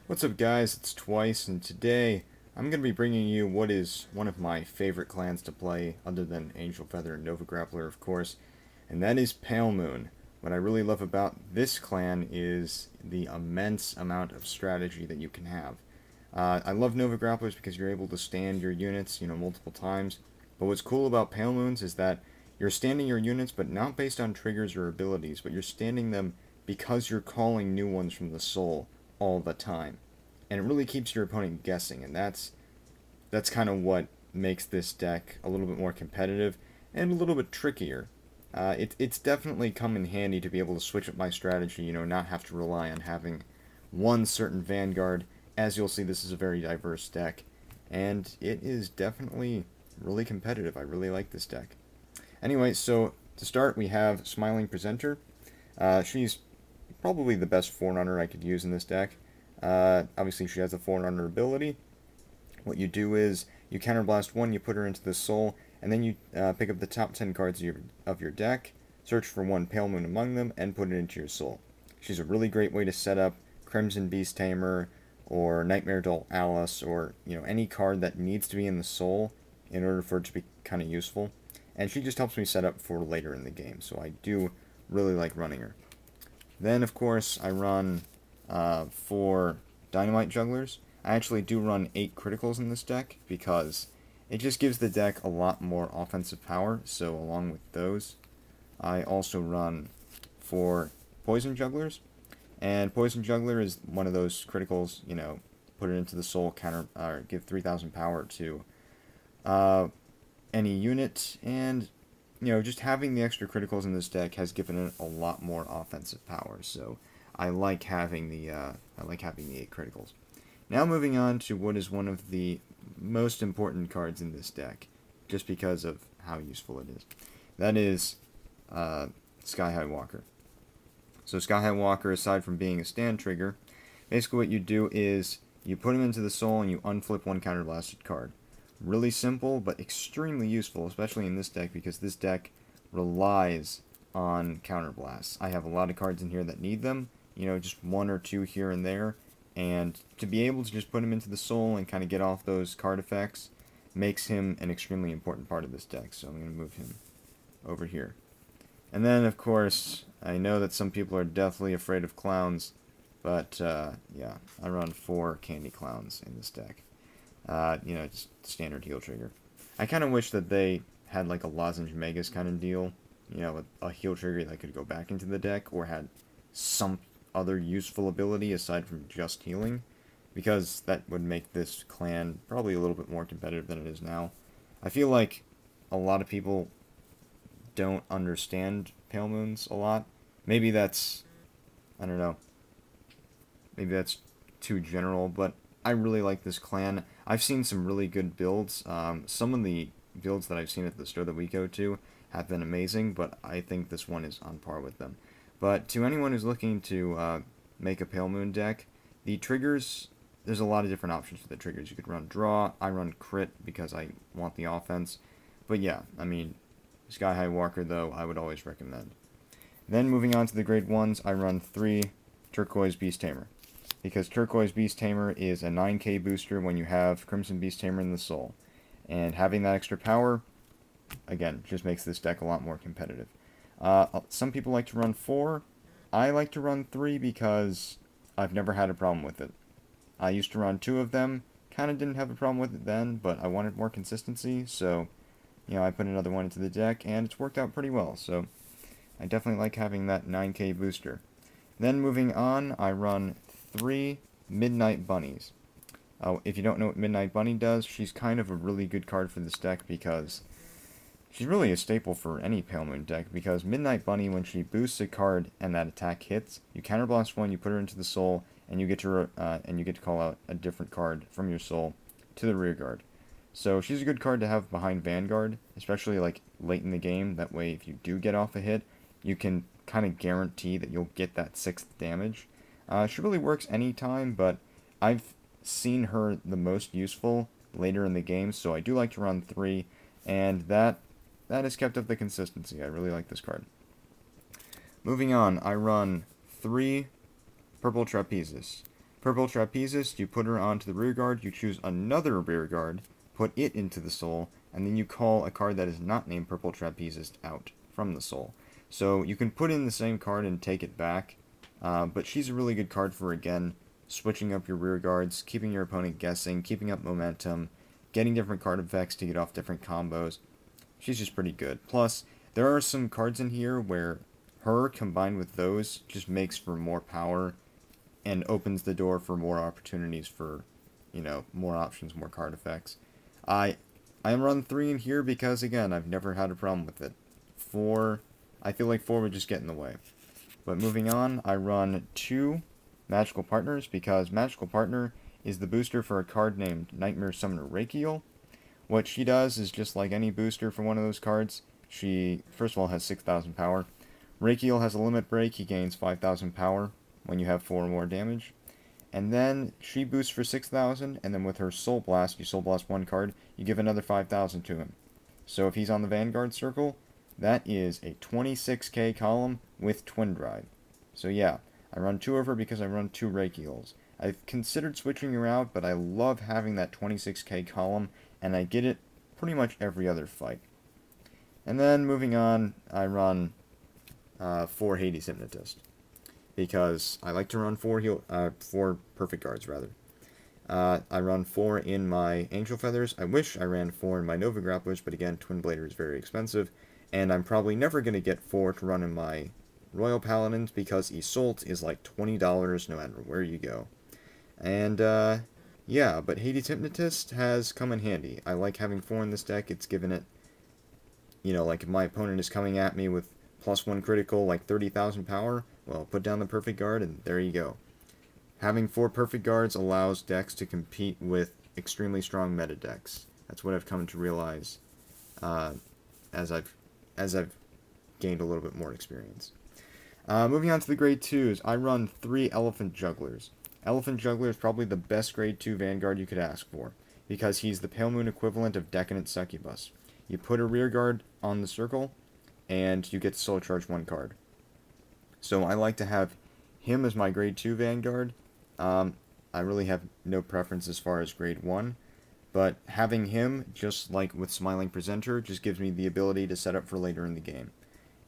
What's up, guys? It's Twice, and today I'm going to be bringing you what is one of my favorite clans to play, other than Angel Feather and Nova Grappler, of course, and that is Pale Moon. What I really love about this clan is the immense amount of strategy that you can have. I love Nova Grapplers because you're able to stand your units, multiple times, but what's cool about Pale Moons is that you're standing your units, but not based on triggers or abilities, but you're standing them because you're calling new ones from the soul all the time, and it really keeps your opponent guessing, and that's kind of what makes this deck a little bit more competitive and a little bit trickier. It's definitely come in handy to be able to switch up my strategy, not have to rely on having one certain Vanguard. As you'll see, this is a very diverse deck, and it is definitely really competitive. I really like this deck. Anyway, so to start, we have Smiling Presenter. She's probably the best Forerunner I could use in this deck. Obviously, she has a Forerunner ability. What you do is you counterblast one, you put her into the soul, and then you pick up the top 10 cards of your deck, search for one Pale Moon among them, and put it into your soul. She's a really great way to set up Crimson Beast Tamer or Nightmare Doll Alice, or any card that needs to be in the soul in order for it to be kind of useful. And she just helps me set up for later in the game, so I do really like running her. Then, of course, I run for Dynamite Jugglers. I actually do run 8 criticals in this deck because it just gives the deck a lot more offensive power. So along with those, I also run for Poison Jugglers. And Poison Juggler is one of those criticals, put it into the soul, counter, or give 3,000 power to uh, any unit. And, just having the extra criticals in this deck has given it a lot more offensive power. So I like having the 8 criticals. Now moving on to what is one of the most important cards in this deck, just because of how useful it is. That is Sky High Walker. So Sky High Walker, aside from being a stand trigger, basically what you do is you put him into the soul and you unflip one counterblasted card. Really simple, but extremely useful, especially in this deck, because this deck relies on counterblasts. I have a lot of cards in here that need them, just one or two here and there, and to be able to just put him into the soul and kind of get off those card effects makes him an extremely important part of this deck, so I'm going to move him over here. And then, of course, I know that some people are deathly afraid of clowns, but yeah, I run 4 candy clowns in this deck. Just standard heal trigger. I kind of wish that they had like a Lozenge Megas kind of deal, with a heal trigger that could go back into the deck, or had some other useful ability aside from just healing, because that would make this clan probably a little bit more competitive than it is now. I feel like a lot of people don't understand Pale Moons a lot. Maybe that's, I don't know, maybe that's too general, but I really like this clan. I've seen some really good builds. Some of the builds that I've seen at the store that we go to have been amazing, but I think this one is on par with them. But to anyone who's looking to make a Pale Moon deck, the triggers, there's a lot of different options for the triggers. You could run draw, I run crit because I want the offense. But yeah, I mean, Sky High Walker, though, I would always recommend. Then moving on to the grade 1s, I run 3 Turquoise Beast Tamer, because Turquoise Beast Tamer is a 9k booster when you have Crimson Beast Tamer in the soul. And having that extra power, again, just makes this deck a lot more competitive. Some people like to run 4. I like to run 3 because I've never had a problem with it. I used to run 2 of them, kind of didn't have a problem with it then, but I wanted more consistency, so I put another one into the deck, and it's worked out pretty well, so I definitely like having that 9k booster. Then moving on, I run 3 Midnight Bunnies. If you don't know what Midnight Bunny does, she's kind of a really good card for this deck because she's really a staple for any Pale Moon deck, because Midnight Bunny, when she boosts a card and that attack hits, you counterblast one, you put her into the soul, and you get to call out a different card from your soul to the rear guard. So she's a good card to have behind Vanguard, especially like late in the game. That way, if you do get off a hit, you can kind of guarantee that you'll get that 6th damage. She really works anytime, but I've seen her the most useful later in the game, so I do like to run 3, and that has kept up the consistency. I really like this card. Moving on, I run 3 Purple Trapezes. Purple Trapezist, you put her onto the rear guard, you choose another rear guard, put it into the soul, and then you call a card that is not named Purple Trapezist out from the soul. So you can put in the same card and take it back, but she's a really good card for, again, switching up your rear guards, keeping your opponent guessing, keeping up momentum, getting different card effects to get off different combos. She's just pretty good. Plus, there are some cards in here where her combined with those just makes for more power and opens the door for more opportunities for, more options, more card effects. I am run 3 in here because, again, I've never had a problem with it. 4, I feel like 4 would just get in the way. But moving on, I run 2 Magical Partners because Magical Partner is the booster for a card named Nightmare Summoner Rakiel. What she does is just like any booster for one of those cards. She, first of all, has 6,000 power. Rakiel has a limit break. He gains 5,000 power when you have 4 or more damage. And then she boosts for 6,000, and then with her Soul Blast, you Soul Blast 1 card, you give another 5,000 to him. So if he's on the Vanguard Circle, that is a 26k column with Twin Drive. So yeah, I run 2 of her because I run 2 Rakiels. I've considered switching her out, but I love having that 26k column, and I get it pretty much every other fight. And then moving on, I run 4 Hades Hypnotist because I like to run 4 Perfect Guards rather. I run 4 in my Angel Feathers. I wish I ran 4 in my Nova Grapplers, but again, Twin Blader is very expensive, and I'm probably never going to get 4 to run in my Royal Paladins because Isolt is like $20 no matter where you go. And, yeah, but Hades Hypnotist has come in handy. I like having 4 in this deck. It's given it, like if my opponent is coming at me with +1 critical, like 30,000 power, well, put down the Perfect Guard, and there you go. Having 4 Perfect Guards allows decks to compete with extremely strong meta decks. That's what I've come to realize as I've gained a little bit more experience. Moving on to the Grade 2s, I run 3 Elephant Jugglers. Elephant Juggler is probably the best Grade 2 Vanguard you could ask for, because he's the Pale Moon equivalent of Decadent Succubus. You put a rear guard on the circle, and you get to Soul Charge 1 card. So I like to have him as my Grade 2 Vanguard. I really have no preference as far as Grade 1, but having him, just like with Smiling Presenter, just gives me the ability to set up for later in the game.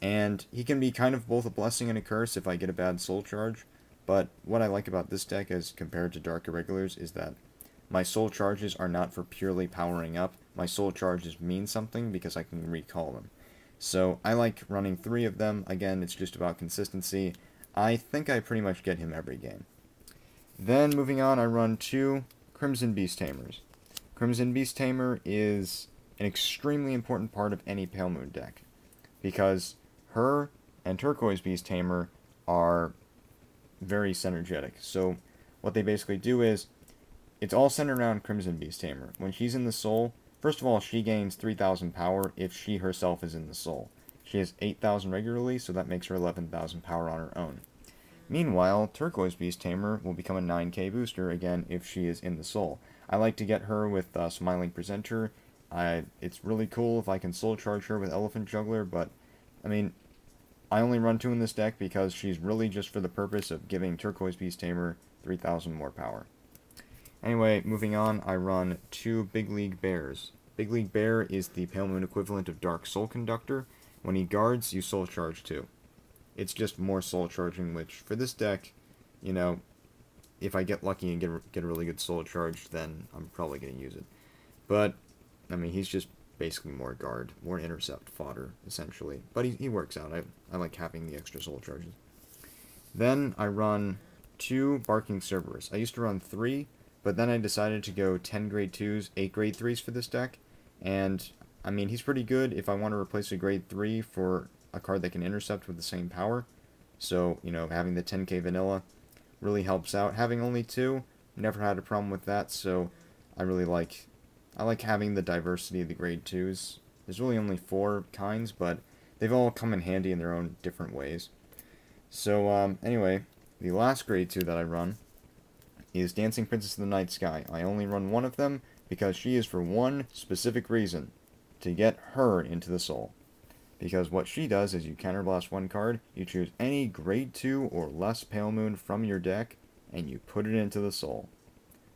And he can be kind of both a blessing and a curse if I get a bad Soul Charge, but what I like about this deck as compared to Dark Irregulars is that my Soul Charges are not for purely powering up. My Soul Charges mean something because I can recall them. So I like running 3 of them. Again, it's just about consistency. I think I pretty much get him every game. Then moving on, I run 2 Crimson Beast Tamers. Crimson Beast Tamer is an extremely important part of any Pale Moon deck, because her and Turquoise Beast Tamer are very synergetic. So what they basically do is, it's all centered around Crimson Beast Tamer. When she's in the soul, first of all, she gains 3,000 power if she herself is in the soul. She has 8,000 regularly, so that makes her 11,000 power on her own. Meanwhile, Turquoise Beast Tamer will become a 9k booster again if she is in the soul. I like to get her with Smiling Presenter. It's really cool if I can soul charge her with Elephant Juggler, but, I mean, I only run 2 in this deck because she's really just for the purpose of giving Turquoise Beast Tamer 3,000 more power. Anyway, moving on, I run 2 Big League Bears. Big League Bear is the Pale Moon equivalent of Dark Soul Conductor. When he guards, you soul charge 2. It's just more soul charging, which for this deck, if I get lucky and get a really good soul charge, then I'm probably going to use it. But, I mean, he's just basically more guard, more intercept fodder, essentially. But he works out. I like having the extra soul charges. Then I run 2 Barking Cerberus. I used to run 3, but then I decided to go 10 Grade 2s, 8 Grade 3s for this deck. And, I mean, he's pretty good if I want to replace a Grade 3 for a card that can intercept with the same power. So, having the 10k vanilla really helps out. Having only 2, never had a problem with that, so I like having the diversity of the Grade 2s. There's really only 4 kinds, but they've all come in handy in their own different ways. So, anyway, the last Grade 2 that I run is Dancing Princess of the Night Sky. I only run 1 of them because she is for one specific reason: to get her into the soul. Because what she does is you counterblast 1 card, you choose any Grade 2 or less Pale Moon from your deck, and you put it into the soul.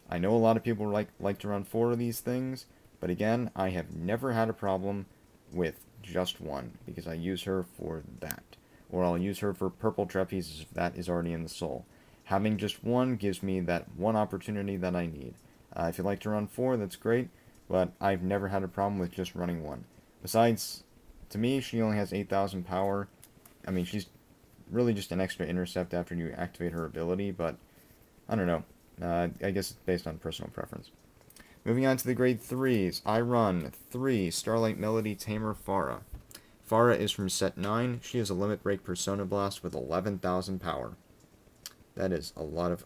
I know a lot of people like to run 4 of these things, but again, I have never had a problem with just one, because I use her for that. Or I'll use her for purple trapezes if that is already in the soul. Having just one gives me that one opportunity that I need. If you like to run 4, that's great, but I've never had a problem with just running one. Besides, to me, she only has 8,000 power. I mean, she's really just an extra intercept after you activate her ability, but I don't know. I guess it's based on personal preference. Moving on to the grade 3s, I run 3 Starlight Melody Tamer Pharah. Pharah is from set 9. She has a Limit Break Persona Blast with 11,000 power. That is a lot of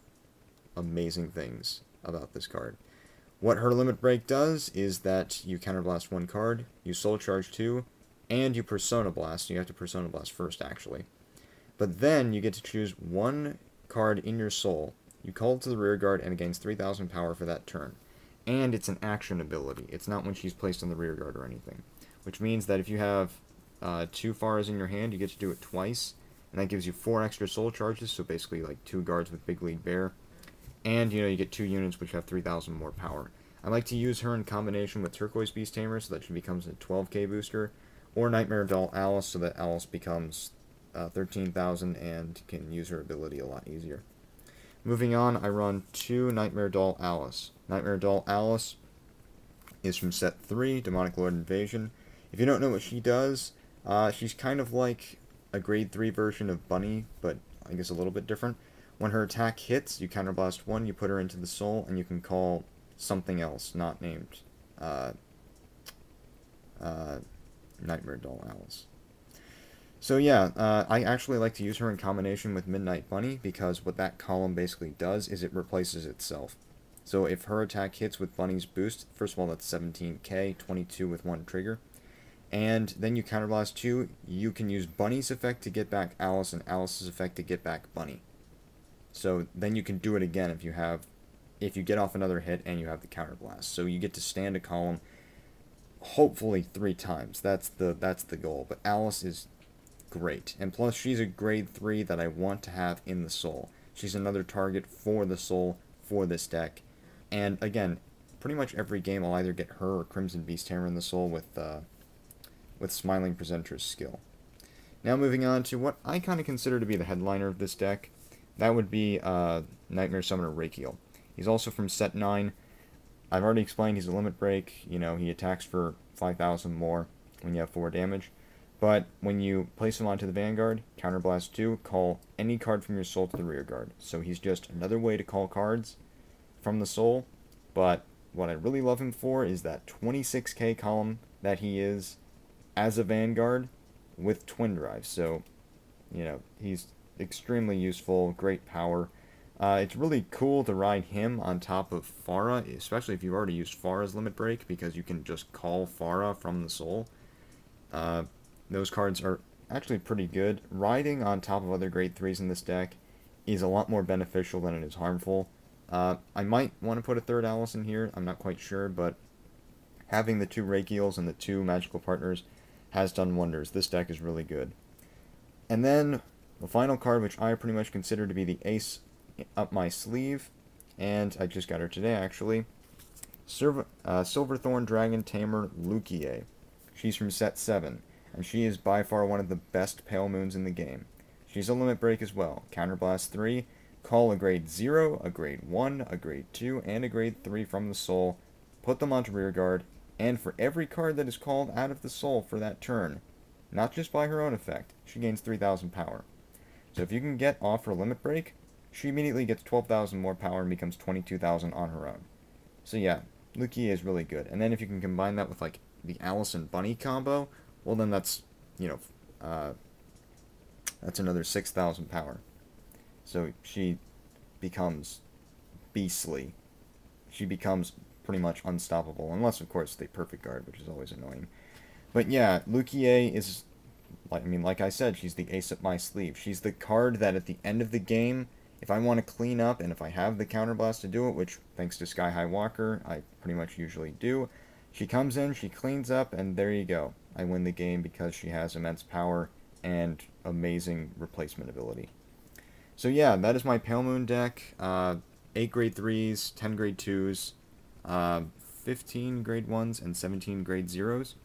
amazing things about this card. What her Limit Break does is that you counterblast 1 card, you Soul Charge 2, and you Persona Blast. You have to Persona Blast first, actually. But then you get to choose 1 card in your soul. You call it to the rear guard and it gains 3,000 power for that turn. And it's an action ability. It's not when she's placed on the rear guard or anything. Which means that if you have 2 Pharahs in your hand, you get to do it twice. And that gives you 4 extra soul charges, so basically like 2 guards with Big Lead Bear. And, you get 2 units which have 3,000 more power. I like to use her in combination with Turquoise Beast Tamer so that she becomes a 12k booster. Or Nightmare Doll Alice so that Alice becomes 13,000 and can use her ability a lot easier. Moving on, I run 2 Nightmare Doll Alice. Nightmare Doll Alice is from set 3, Demonic Lord Invasion. If you don't know what she does, she's kind of like a grade 3 version of Bunny, but I guess a little bit different. When her attack hits, you counterblast 1, you put her into the soul, and you can call something else, not named Nightmare Doll Alice. So yeah, I actually like to use her in combination with Midnight Bunny, because what that column basically does is it replaces itself. So if her attack hits with Bunny's boost, first of all that's 17k, 22 with 1 trigger, and then you counterblast 2, you can use Bunny's effect to get back Alice, and Alice's effect to get back Bunny. So then you can do it again if you get off another hit and you have the counterblast. So you get to stand a column hopefully 3 times. That's the goal. But Alice is great. And plus she's a grade 3 that I want to have in the soul. She's another target for the soul for this deck. And again, pretty much every game I'll either get her or Crimson Beast Hammer in the soul with Smiling Presenter's skill. Now moving on to what I kind of consider to be the headliner of this deck. That would be Nightmare Summoner Rakiel. He's also from set 9. I've already explained he's a limit break. He attacks for 5,000 more when you have 4 damage. But when you place him onto the Vanguard, Counterblast 2, call any card from your soul to the rear guard. So he's just another way to call cards from the soul. But what I really love him for is that 26k column that he is as a Vanguard with Twin Drive. So, he's extremely useful, great power. It's really cool to ride him on top of Pharah, especially if you've already used Pharah's Limit Break, because you can just call Pharah from the soul. Those cards are actually pretty good. Riding on top of other grade 3s in this deck is a lot more beneficial than it is harmful. I might want to put a third Alice in here, I'm not quite sure, but having the 2 Rakiels and the 2 Magical Partners has done wonders. This deck is really good. And then the final card, which I pretty much consider to be the ace up my sleeve, and I just got her today actually, Silverthorn Dragon Tamer Lukie. She's from set 7, and she is by far one of the best Pale Moons in the game. She's a limit break as well. Counterblast 3, call a grade 0, a grade 1, a grade 2, and a grade 3 from the soul, put them onto rear guard, and for every card that is called out of the soul for that turn, not just by her own effect, she gains 3,000 power. So if you can get off her limit break, she immediately gets 12,000 more power and becomes 22,000 on her own. So yeah, Lukie is really good. And then if you can combine that with like the Alice and Bunny combo, well then that's, that's another 6,000 power. So she becomes beastly. She becomes pretty much unstoppable, unless of course they perfect guard, which is always annoying. But yeah, Lukie is, like I said, she's the ace up my sleeve. She's the card that at the end of the game, if I want to clean up and if I have the counterblast to do it, which thanks to Sky High Walker, I pretty much usually do, she comes in, she cleans up, and there you go. I win the game because she has immense power and amazing replacement ability. So yeah, that is my Pale Moon deck. 8 grade 3s, 10 grade 2s, 15 grade 1s, and 17 grade 0s.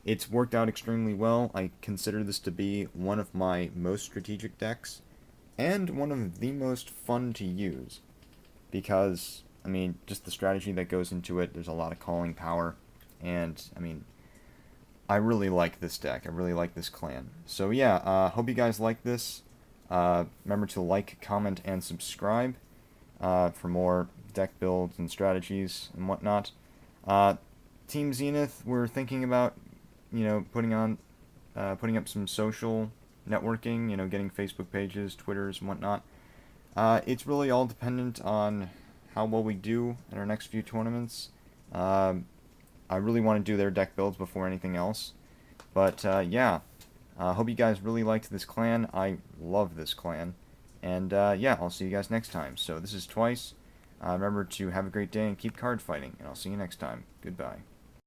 It's worked out extremely well. I consider this to be one of my most strategic decks, and one of the most fun to use. Because, I mean, just the strategy that goes into it, there's a lot of calling power, and, I mean, I really like this deck. I really like this clan. So yeah, hope you guys like this. Remember to like, comment, and subscribe for more deck builds and strategies and whatnot. Uh, Team Zenith, we're thinking about, putting up some social networking. Getting Facebook pages, Twitters, and whatnot. It's really all dependent on how well we do in our next few tournaments. Um, I really want to do their deck builds before anything else. But yeah, hope you guys really liked this clan. I love this clan. And yeah, I'll see you guys next time. So this is Twice. Remember to have a great day and keep card fighting. And I'll see you next time. Goodbye.